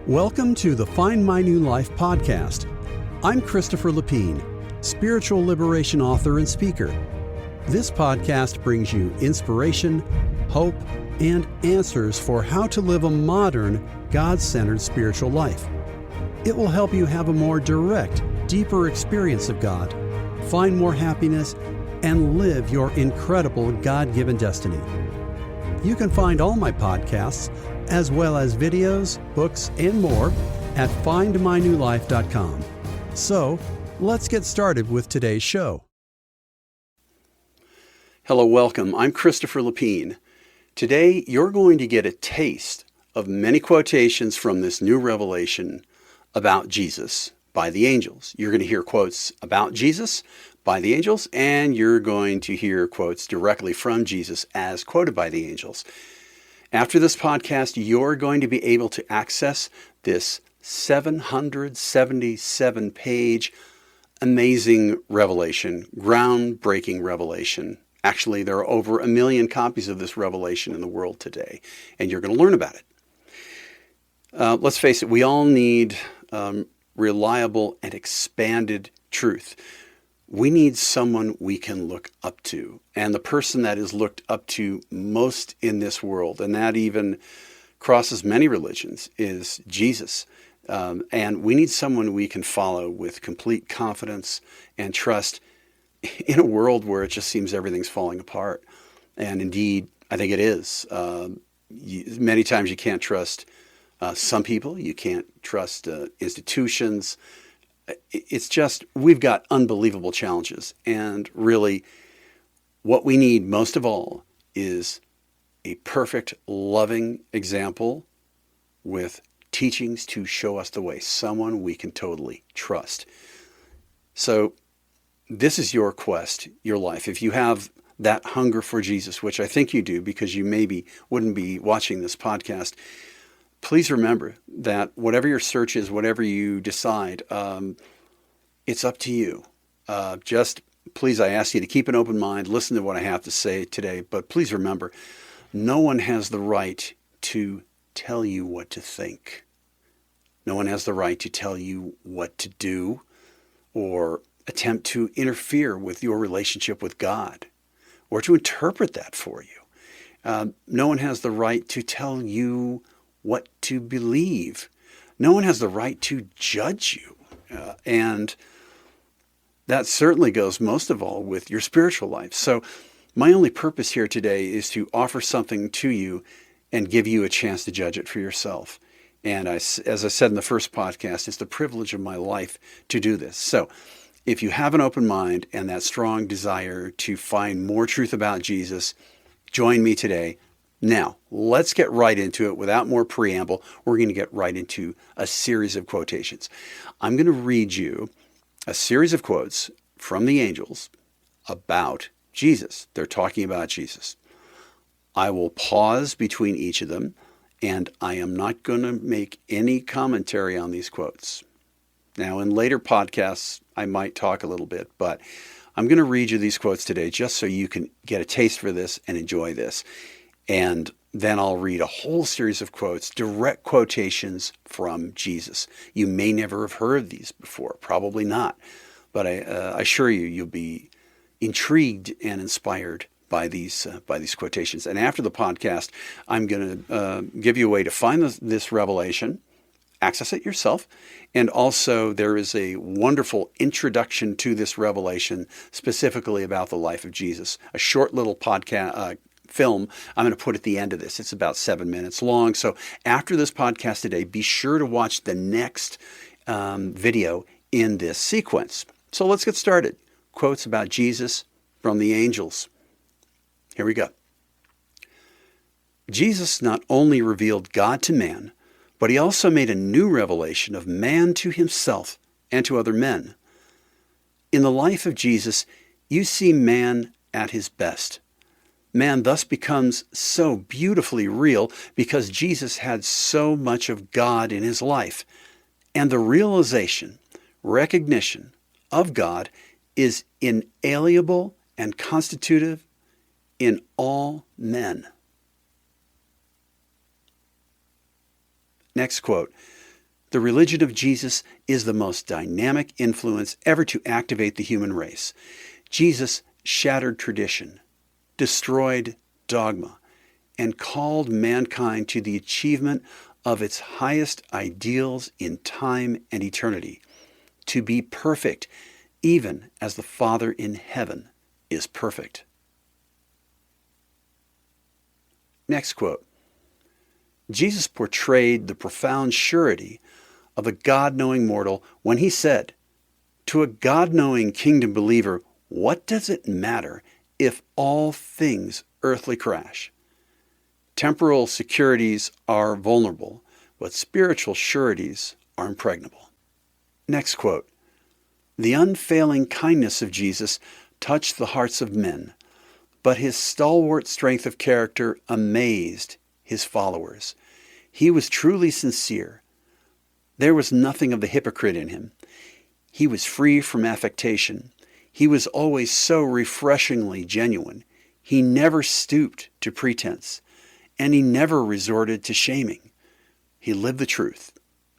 Welcome to the Find My New Life podcast. I'm Christopher Lapine, spiritual liberation author and speaker. This podcast brings you inspiration, hope, and answers for how to live a modern, God-centered spiritual life. It will help you have a more direct, deeper experience of God, find more happiness, and live your incredible God-given destiny. You can find all my podcasts, as well as videos, books, and more at findmynewlife.com. So, let's get started with today's show. Hello, welcome. I'm Christopher Lapine. Today, you're going to get a taste of many quotations from this new revelation about Jesus by the angels. You're going to hear quotes about Jesus by the angels, and you're going to hear quotes directly from Jesus as quoted by the angels. After this podcast, you're going to be able to access this 777-page amazing revelation, groundbreaking revelation. Actually, there are over 1 million copies of this revelation in the world today, and you're going to learn about it. Let's face it, we all need reliable and expanded truth. We need someone we can look up to. And the person that is looked up to most in this world, and that even crosses many religions, is Jesus. And we need someone we can follow with complete confidence and trust in a world where it just seems everything's falling apart. And indeed, I think it is. Many times you can't trust some people. You can't trust institutions. It's just, we've got unbelievable challenges. And really, what we need most of all is a perfect, loving example with teachings to show us the way, someone we can totally trust. So this is your quest, your life. If you have that hunger for Jesus, which I think you do because you maybe wouldn't be watching this podcast, please remember that whatever your search is, whatever you decide, it's up to you. Just please, I ask you to keep an open mind, listen to what I have to say today, but please remember, no one has the right to tell you what to think. No one has the right to tell you what to do or attempt to interfere with your relationship with God or to interpret that for you. No one has the right to tell you what to believe. No one has the right to judge you. And that certainly goes most of all with your spiritual life. So my only purpose here today is to offer something to you and give you a chance to judge it for yourself. And as I said in the first podcast, it's the privilege of my life to do this. So if you have an open mind and that strong desire to find more truth about Jesus, join me today. Now, let's get right into it. Without more preamble, we're going to get right into a series of quotations. I'm going to read you a series of quotes from the angels about Jesus. They're talking about Jesus. I will pause between each of them, and I am not going to make any commentary on these quotes. Now, in later podcasts, I might talk a little bit, but I'm going to read you these quotes today just so you can get a taste for this and enjoy this. And then I'll read a whole series of quotes, direct quotations from Jesus. You may never have heard these before, probably not. But I assure you, you'll be intrigued and inspired by these quotations. And after the podcast, I'm going to give you a way to find this revelation, access it yourself, and also there is a wonderful introduction to this revelation specifically about the life of Jesus. A short little podcast film I'm going to put at the end of this. It's about 7 minutes long. So after this podcast today, be sure to watch the next video in this sequence. So let's get started. Quotes about Jesus from the angels. Here we go. Jesus not only revealed God to man, but he also made a new revelation of man to himself and to other men. In the life of Jesus, you see man at his best. Man thus becomes so beautifully real because Jesus had so much of God in his life. And the realization, recognition of God is inalienable and constitutive in all men. Next quote. The religion of Jesus is the most dynamic influence ever to activate the human race. Jesus shattered tradition, destroyed dogma, and called mankind to the achievement of its highest ideals in time and eternity, to be perfect, even as the Father in heaven is perfect. Next quote. Jesus portrayed the profound surety of a God-knowing mortal when he said, "To a God-knowing kingdom believer, what does it matter if all things earthly crash? Temporal securities are vulnerable, but spiritual sureties are impregnable." Next quote. The unfailing kindness of Jesus touched the hearts of men, but his stalwart strength of character amazed his followers. He was truly sincere. There was nothing of the hypocrite in him. He was free from affectation. He was always so refreshingly genuine. He never stooped to pretense, and he never resorted to shaming. He lived the truth,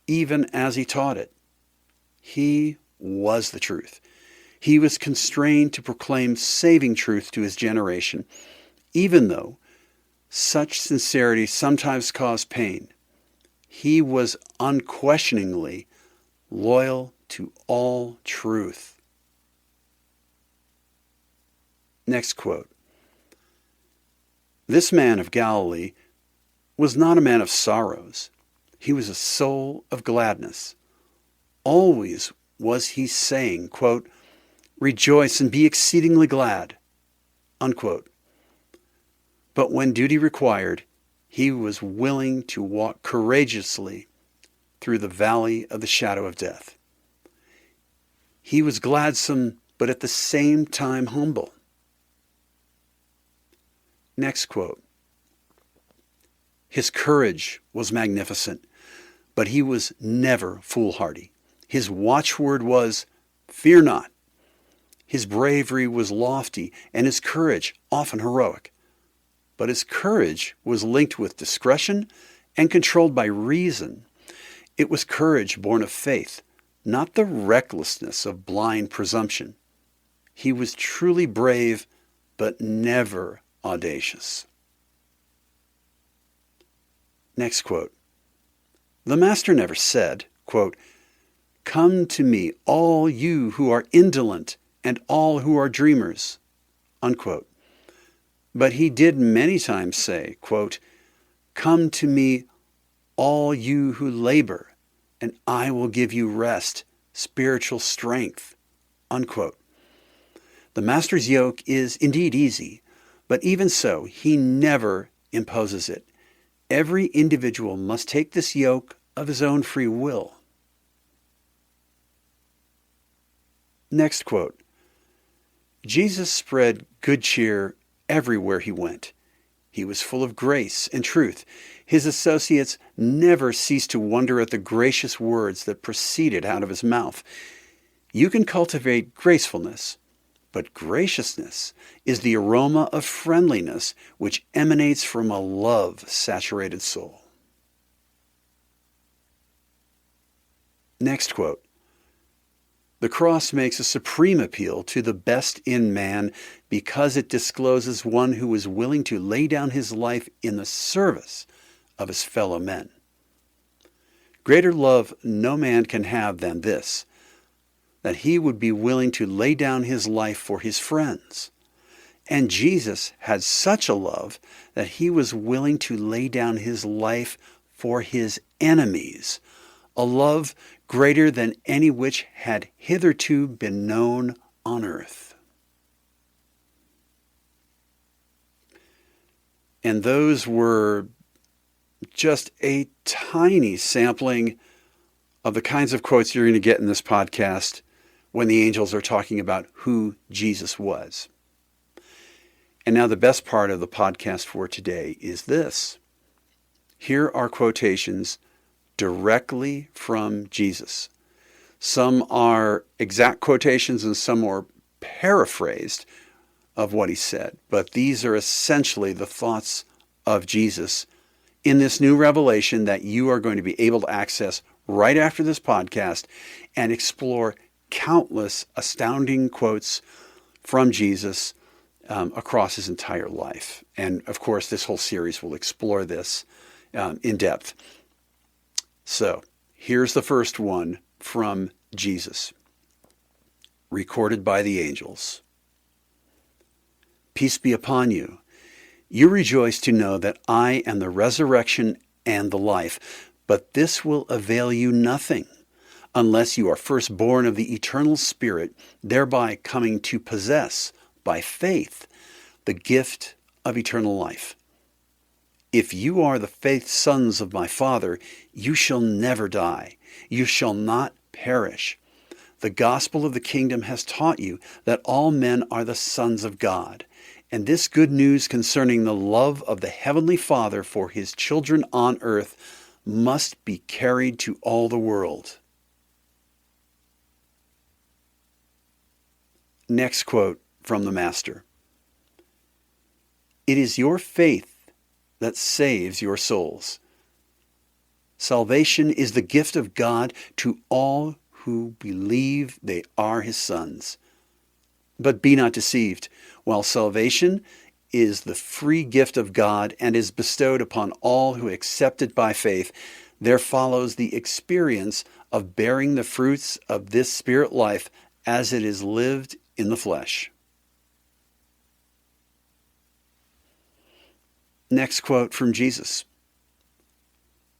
even as he taught it. He was the truth. He was constrained to proclaim saving truth to his generation, even though such sincerity sometimes caused pain. He was unquestioningly loyal to all truth. Next quote. This man of Galilee was not a man of sorrows. He was a soul of gladness. Always was he saying, quote, "Rejoice and be exceedingly glad," unquote. But when duty required, he was willing to walk courageously through the valley of the shadow of death. He was gladsome, but at the same time humble. Next quote. His courage was magnificent, but he was never foolhardy. His watchword was, "Fear not." His bravery was lofty, and his courage often heroic. But his courage was linked with discretion and controlled by reason. It was courage born of faith, not the recklessness of blind presumption. He was truly brave, but never audacious. Next quote. The Master never said, quote, "Come to me, all you who are indolent and all who are dreamers," unquote. But he did many times say, quote, "Come to me, all you who labor, and I will give you rest, spiritual strength," unquote. The Master's yoke is indeed easy, but even so, he never imposes it. Every individual must take this yoke of his own free will. Next quote. Jesus spread good cheer everywhere he went. He was full of grace and truth. His associates never ceased to wonder at the gracious words that proceeded out of his mouth. You can cultivate gracefulness, but graciousness is the aroma of friendliness which emanates from a love-saturated soul. Next quote. The cross makes a supreme appeal to the best in man because it discloses one who is willing to lay down his life in the service of his fellow men. Greater love no man can have than this, that he would be willing to lay down his life for his friends. And Jesus had such a love that he was willing to lay down his life for his enemies, a love greater than any which had hitherto been known on earth. And those were just a tiny sampling of the kinds of quotes you're going to get in this podcast when the angels are talking about who Jesus was. And now the best part of the podcast for today is this. Here are quotations directly from Jesus. Some are exact quotations and some are paraphrased of what he said. But these are essentially the thoughts of Jesus in this new revelation that you are going to be able to access right after this podcast and explore countless astounding quotes from Jesus across his entire life. And of course, this whole series will explore this in depth. So here's the first one from Jesus, recorded by the angels. Peace be upon you. You rejoice to know that I am the resurrection and the life, but this will avail you nothing unless you are first born of the eternal Spirit, thereby coming to possess, by faith, the gift of eternal life. If you are the faith sons of my Father, you shall never die. You shall not perish. The gospel of the kingdom has taught you that all men are the sons of God. And this good news concerning the love of the Heavenly Father for his children on earth must be carried to all the world. Next quote from the Master. It is your faith that saves your souls. Salvation is the gift of God to all who believe they are his sons. But be not deceived. While salvation is the free gift of God and is bestowed upon all who accept it by faith, there follows the experience of bearing the fruits of this spirit life as it is lived in the flesh. Next quote from Jesus.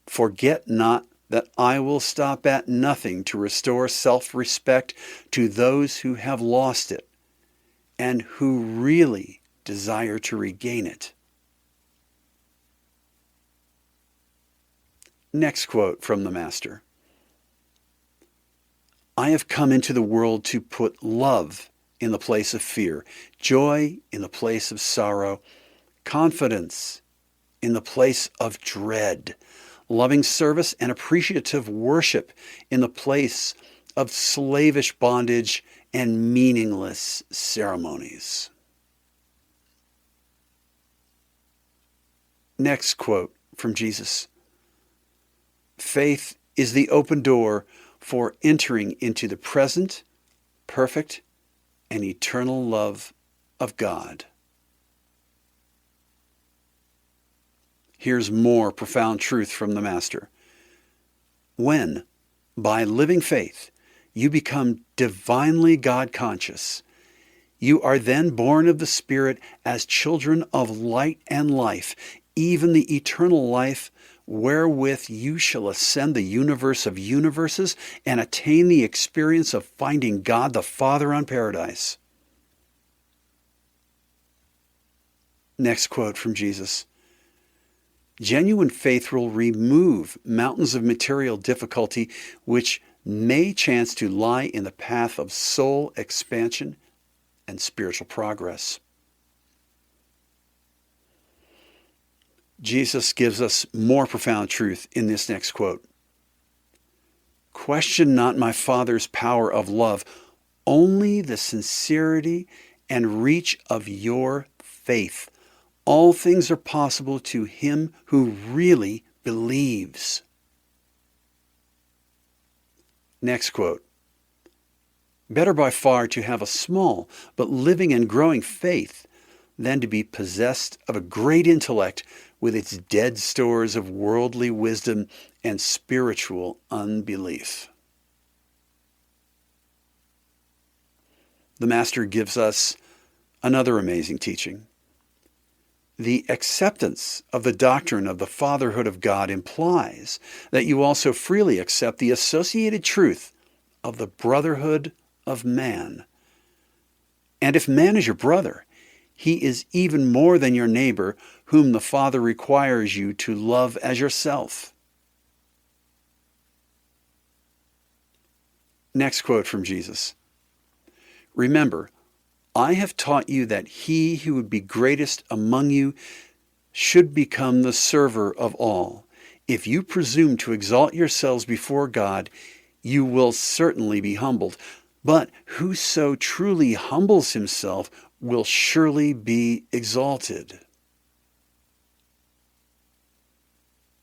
Forget not that I will stop at nothing to restore self-respect to those who have lost it and who really desire to regain it. Next quote from the Master. I have come into the world to put love in the place of fear, joy in the place of sorrow, confidence in the place of dread, loving service and appreciative worship in the place of slavish bondage and meaningless ceremonies. Next quote from Jesus. Faith is the open door for entering into the present, perfect, and eternal love of God. Here's more profound truth from the Master. When, by living faith, you become divinely God-conscious, you are then born of the Spirit as children of light and life, even the eternal life wherewith you shall ascend the universe of universes and attain the experience of finding God the Father on paradise. Next quote from Jesus. Genuine faith will remove mountains of material difficulty which may chance to lie in the path of soul expansion and spiritual progress. Jesus gives us more profound truth in this next quote. Question not my Father's power of love, only the sincerity and reach of your faith. All things are possible to him who really believes. Next quote. Better by far to have a small but living and growing faith than to be possessed of a great intellect with its dead stores of worldly wisdom and spiritual unbelief. The Master gives us another amazing teaching. The acceptance of the doctrine of the fatherhood of God implies that you also freely accept the associated truth of the brotherhood of man. And if man is your brother, he is even more than your neighbor, whom the Father requires you to love as yourself. Next quote from Jesus. Remember, I have taught you that he who would be greatest among you should become the server of all. If you presume to exalt yourselves before God, you will certainly be humbled. But whoso truly humbles himself will surely be exalted.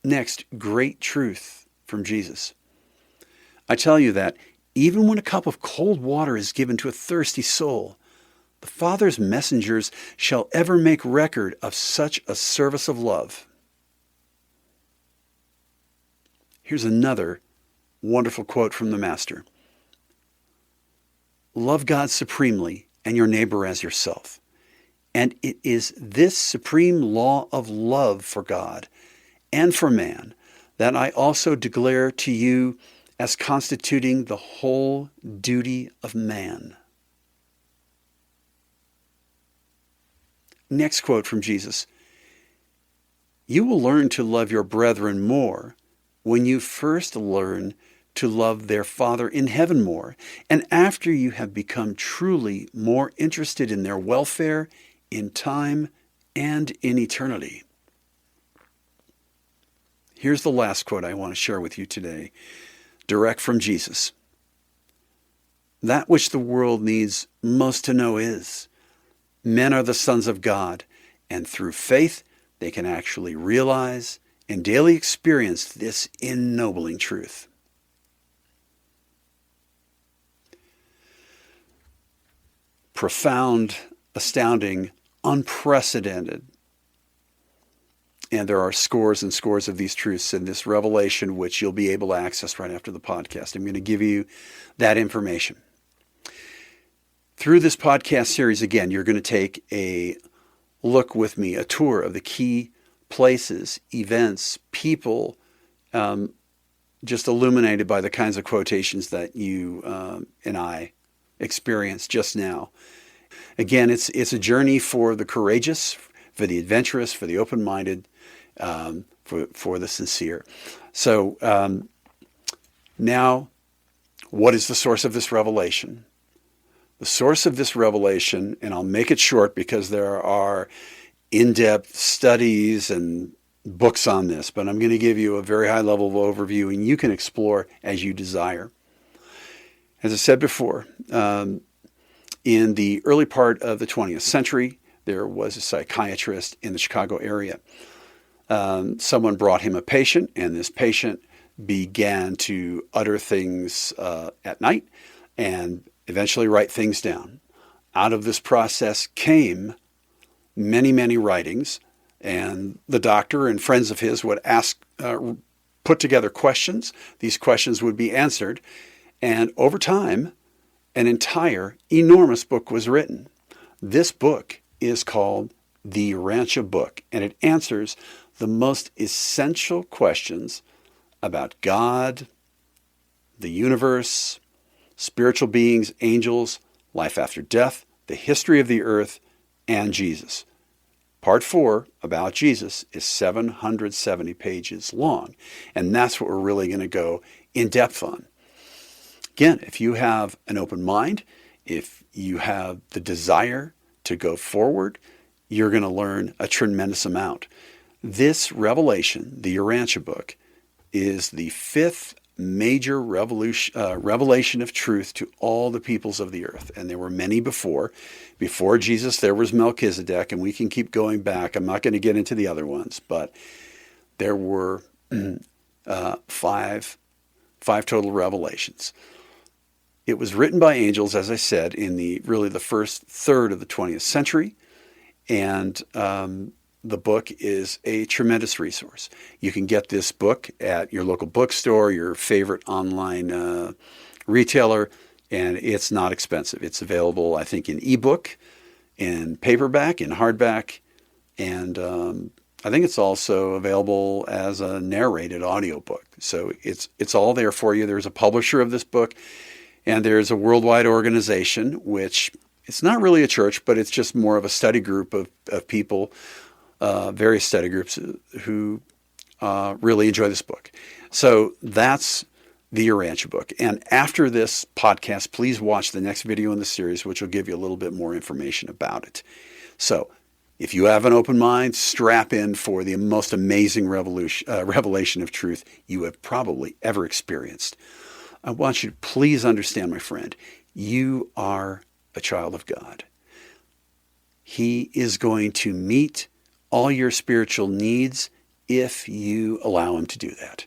Next, great truth from Jesus. I tell you that even when a cup of cold water is given to a thirsty soul, the Father's messengers shall ever make record of such a service of love. Here's another wonderful quote from the Master. Love God supremely and your neighbor as yourself. And it is this supreme law of love for God and for man that I also declare to you as constituting the whole duty of man. Next quote from Jesus. You will learn to love your brethren more when you first learn to love their Father in heaven more, and after you have become truly more interested in their welfare in time and in eternity. Here's the last quote I want to share with you today, direct from Jesus. That which the world needs most to know is, men are the sons of God, and through faith they can actually realize and daily experience this ennobling truth. Profound, astounding, unprecedented. And there are scores and scores of these truths in this revelation, which you'll be able to access right after the podcast. I'm going to give you that information. Through this podcast series, again, you're going to take a look with me, a tour of the key places, events, people, just illuminated by the kinds of quotations that you and I experienced just now. Again, it's a journey for the courageous, for the adventurous, for the open-minded, for the sincere. So now, what is the source of this revelation? The source of this revelation, and I'll make it short because there are in-depth studies and books on this, but I'm going to give you a very high level of overview, and you can explore as you desire. As I said before, in the early part of the 20th century, there was a psychiatrist in the Chicago area. Someone brought him a patient, and this patient began to utter things at night and eventually write things down. Out of this process came many, many writings, and the doctor and friends of his would put together questions. These questions would be answered, and over time, an entire enormous book was written. This book is called the Urantia Book, and it answers the most essential questions about God, the universe, spiritual beings, angels, life after death, the history of the earth, and Jesus. Part 4, about Jesus, is 770 pages long, and that's what we're really going to go in depth on. Again, if you have an open mind, if you have the desire to go forward, you're going to learn a tremendous amount. This revelation, the Urantia Book, is the fifth major revelation of truth to all the peoples of the earth. And there were many before. Before Jesus, there was Melchizedek, and we can keep going back. I'm not going to get into the other ones, but there were five total revelations. It was written by angels, as I said, in the first third of the 20th century, and the book is a tremendous resource. You can get this book at your local bookstore, your favorite online retailer, and it's not expensive. It's available, I think, in ebook, in paperback, in hardback, and I think it's also available as a narrated audiobook. So it's all there for you. There's a publisher of this book, and there's a worldwide organization, which it's not really a church, but it's just more of a study group of people, various study groups who really enjoy this book. So that's the Urantia Book. And after this podcast, please watch the next video in the series, which will give you a little bit more information about it. So if you have an open mind, strap in for the most amazing revelation of truth you have probably ever experienced. I want you to please understand, my friend, you are a child of God. He is going to meet all your spiritual needs if you allow him to do that.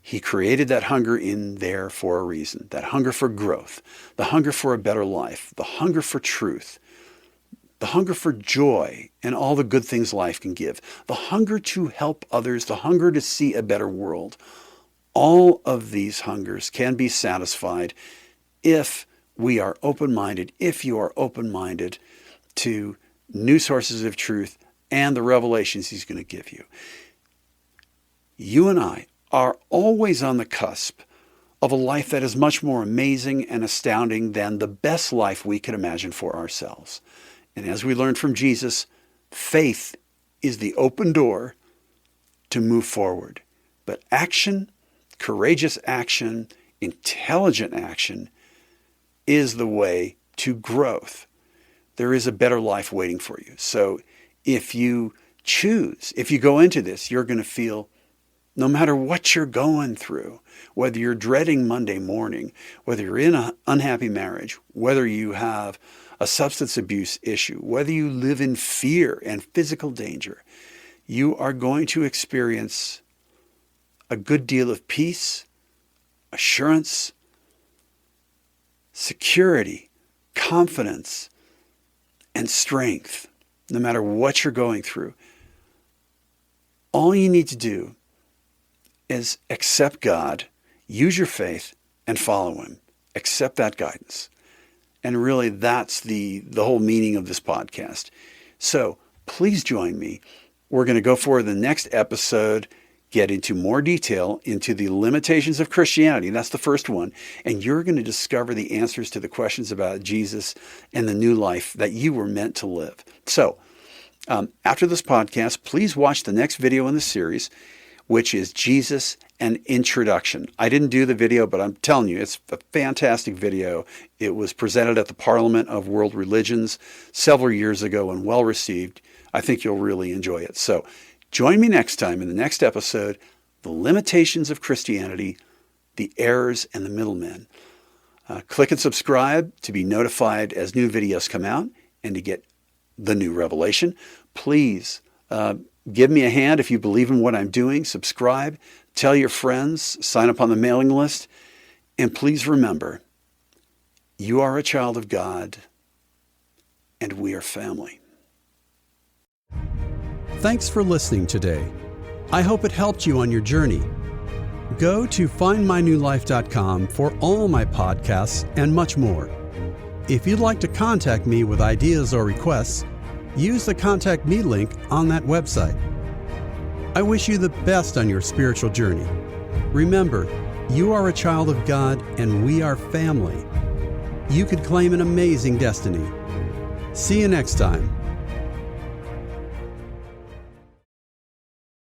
He created that hunger in there for a reason. That hunger for growth, the hunger for a better life, the hunger for truth, the hunger for joy and all the good things life can give, the hunger to help others, the hunger to see a better world. All of these hungers can be satisfied if we are open-minded, if you are open-minded to new sources of truth and the revelations he's going to give you. You and I are always on the cusp of a life that is much more amazing and astounding than the best life we can imagine for ourselves. And as we learned from Jesus, faith is the open door to move forward. But action, courageous action, intelligent action is the way to growth. There is a better life waiting for you. So if you choose, if you go into this, you're going to feel, no matter what you're going through, whether you're dreading Monday morning, whether you're in an unhappy marriage, whether you have a substance abuse issue, whether you live in fear and physical danger, you are going to experience a good deal of peace, assurance, security, confidence, and strength, no matter what you're going through. All you need to do is accept God, use your faith, and follow him. Accept that guidance. And really, that's the whole meaning of this podcast. So please join me. We're going to go for the next episode, get into more detail into the limitations of Christianity. That's the first one. And you're going to discover the answers to the questions about Jesus and the new life that you were meant to live. So after this podcast, please watch the next video in the series, which is Jesus, an Introduction. I didn't do the video, but I'm telling you, it's a fantastic video. It was presented at the Parliament of World Religions several years ago and well received. I think you'll really enjoy it. So join me next time in the next episode, The Limitations of Christianity, the Errors and the Middlemen. Click and subscribe to be notified as new videos come out and to get the new revelation. Please give me a hand if you believe in what I'm doing. Subscribe, tell your friends, sign up on the mailing list. And please remember, you are a child of God, and we are family. Thanks for listening today. I hope it helped you on your journey. Go to findmynewlife.com for all my podcasts and much more. If you'd like to contact me with ideas or requests, use the Contact Me link on that website. I wish you the best on your spiritual journey. Remember, you are a child of God and we are family. You could claim an amazing destiny. See you next time.